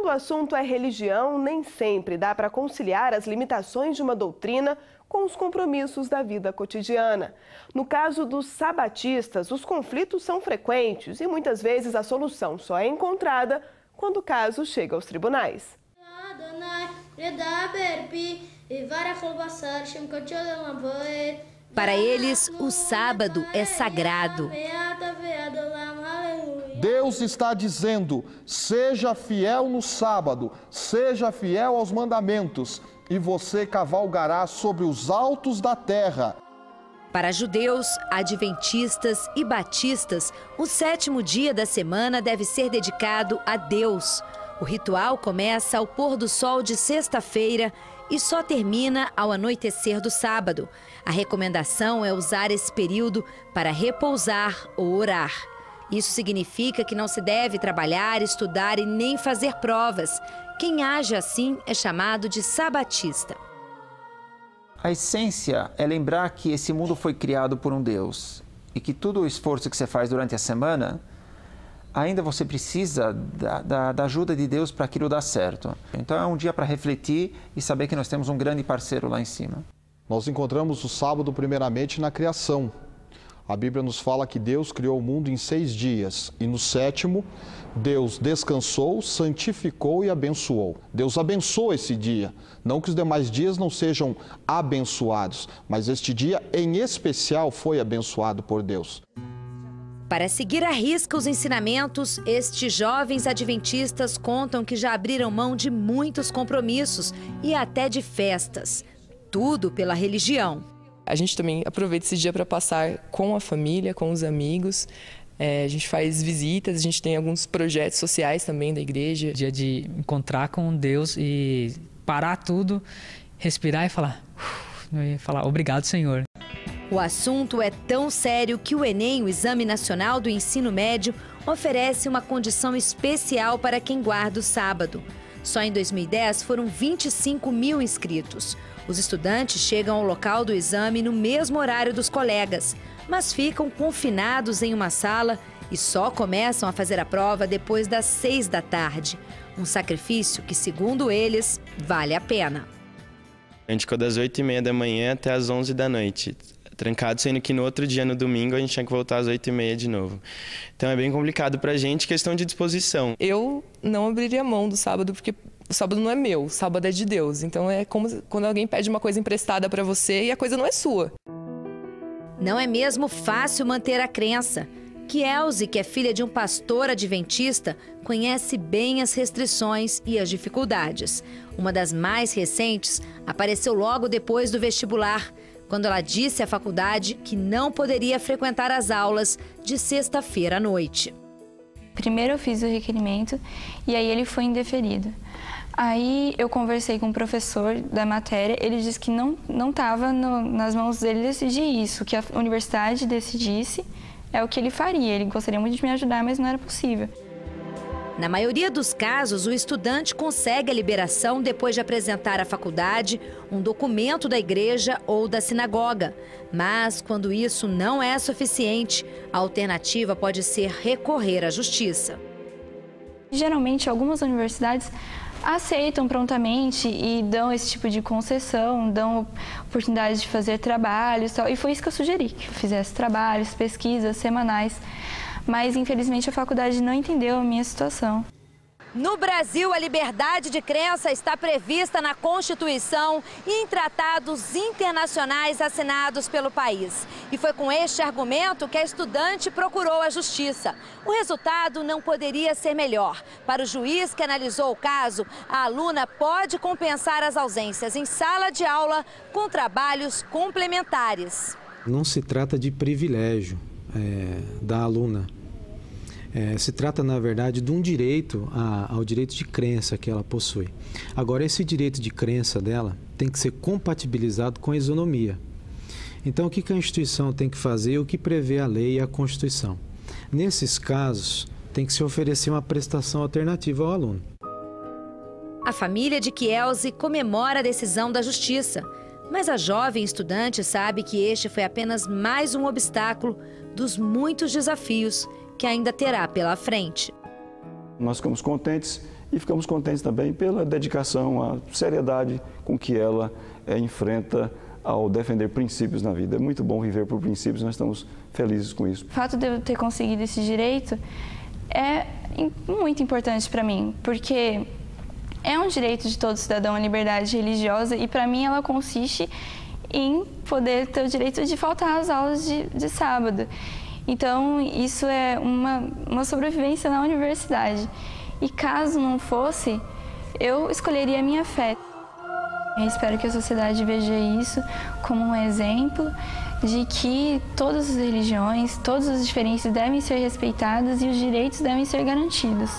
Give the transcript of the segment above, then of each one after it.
Quando o assunto é religião, nem sempre dá para conciliar as limitações de uma doutrina com os compromissos da vida cotidiana. No caso dos sabatistas, os conflitos são frequentes e muitas vezes a solução só é encontrada quando o caso chega aos tribunais. Para eles, o sábado é sagrado. Deus está dizendo: seja fiel no sábado, seja fiel aos mandamentos, e você cavalgará sobre os altos da terra. Para judeus, adventistas e batistas, o 7º dia da semana deve ser dedicado a Deus. O ritual começa ao pôr do sol de sexta-feira e só termina ao anoitecer do sábado. A recomendação é usar esse período para repousar ou orar. Isso significa que não se deve trabalhar, estudar e nem fazer provas. Quem age assim é chamado de sabatista. A essência é lembrar que esse mundo foi criado por um Deus e que todo o esforço que você faz durante a semana, ainda você precisa da ajuda de Deus para aquilo dar certo. Então é um dia para refletir e saber que nós temos um grande parceiro lá em cima. Nós encontramos o sábado primeiramente na criação. A Bíblia nos fala que Deus criou o mundo em 6 dias e no 7º, Deus descansou, santificou e abençoou. Deus abençoou esse dia. Não que os demais dias não sejam abençoados, mas este dia em especial foi abençoado por Deus. Para seguir à risca os ensinamentos, estes jovens adventistas contam que já abriram mão de muitos compromissos e até de festas. Tudo pela religião. A gente também aproveita esse dia para passar com a família, com os amigos. A gente faz visitas, a gente tem alguns projetos sociais também da igreja. Dia de encontrar com Deus e parar tudo, respirar e falar obrigado, Senhor. O assunto é tão sério que o Enem, o Exame Nacional do Ensino Médio, oferece uma condição especial para quem guarda o sábado. Só em 2010 foram 25 mil inscritos. Os estudantes chegam ao local do exame no mesmo horário dos colegas, mas ficam confinados em uma sala e só começam a fazer a prova depois das 6 da tarde. Um sacrifício que, segundo eles, vale a pena. A gente ficou das 8h30 da manhã até as 11 da noite, trancado, sendo que no outro dia, no domingo, a gente tinha que voltar às 8h30 de novo. Então é bem complicado pra gente, questão de disposição. Eu não abriria mão do sábado, porque o sábado não é meu, o sábado é de Deus. Então é como quando alguém pede uma coisa emprestada para você e a coisa não é sua. Não é mesmo fácil manter a crença. Kielze, que é filha de um pastor adventista, conhece bem as restrições e as dificuldades. Uma das mais recentes apareceu logo depois do vestibular, quando ela disse à faculdade que não poderia frequentar as aulas de sexta-feira à noite. Primeiro eu fiz o requerimento e aí ele foi indeferido. Aí eu conversei com o professor da matéria, ele disse que não estava nas mãos dele decidir isso, que a universidade decidisse é o que ele faria. Ele gostaria muito de me ajudar, mas não era possível. Na maioria dos casos, o estudante consegue a liberação depois de apresentar à faculdade um documento da igreja ou da sinagoga. Mas, quando isso não é suficiente, a alternativa pode ser recorrer à justiça. Geralmente, algumas universidades aceitam prontamente e dão esse tipo de concessão, dão oportunidade de fazer trabalhos e tal. E foi isso que eu sugeri, que eu fizesse trabalhos, pesquisas semanais. Mas, infelizmente, a faculdade não entendeu a minha situação. No Brasil, a liberdade de crença está prevista na Constituição e em tratados internacionais assinados pelo país. E foi com este argumento que a estudante procurou a justiça. O resultado não poderia ser melhor. Para o juiz que analisou o caso, a aluna pode compensar as ausências em sala de aula com trabalhos complementares. Não se trata de privilégio da aluna. Se trata, na verdade, de um direito ao direito de crença que ela possui. Agora, esse direito de crença dela tem que ser compatibilizado com a isonomia. Então, o que a instituição tem que fazer? O que prevê a lei e a Constituição? Nesses casos, tem que se oferecer uma prestação alternativa ao aluno. A família de Kielze comemora a decisão da justiça, mas a jovem estudante sabe que este foi apenas mais um obstáculo dos muitos desafios que ainda terá pela frente. Nós ficamos contentes e ficamos contentes também pela dedicação, a seriedade com que ela enfrenta ao defender princípios na vida. É muito bom viver por princípios, nós estamos felizes com isso. O fato de eu ter conseguido esse direito é muito importante para mim, porque é um direito de todo cidadão a liberdade religiosa e para mim ela consiste em poder ter o direito de faltar às aulas de sábado. Então isso é uma sobrevivência na universidade. E caso não fosse, eu escolheria a minha fé. Eu espero que a sociedade veja isso como um exemplo de que todas as religiões, todas as diferenças devem ser respeitadas e os direitos devem ser garantidos.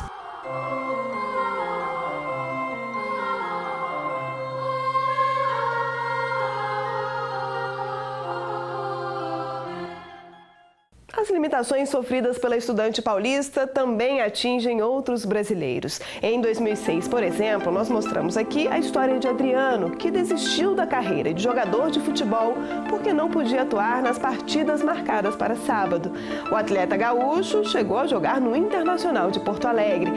As limitações sofridas pela estudante paulista também atingem outros brasileiros. Em 2006, por exemplo, nós mostramos aqui a história de Adriano, que desistiu da carreira de jogador de futebol porque não podia atuar nas partidas marcadas para sábado. O atleta gaúcho chegou a jogar no Internacional de Porto Alegre.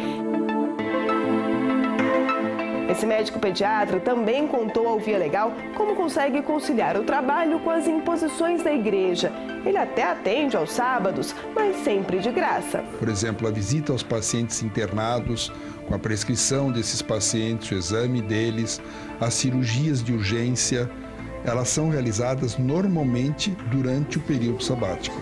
Esse médico pediatra também contou ao Via Legal como consegue conciliar o trabalho com as imposições da igreja. Ele até atende aos sábados, mas sempre de graça. Por exemplo, a visita aos pacientes internados, com a prescrição desses pacientes, o exame deles, as cirurgias de urgência, elas são realizadas normalmente durante o período sabático.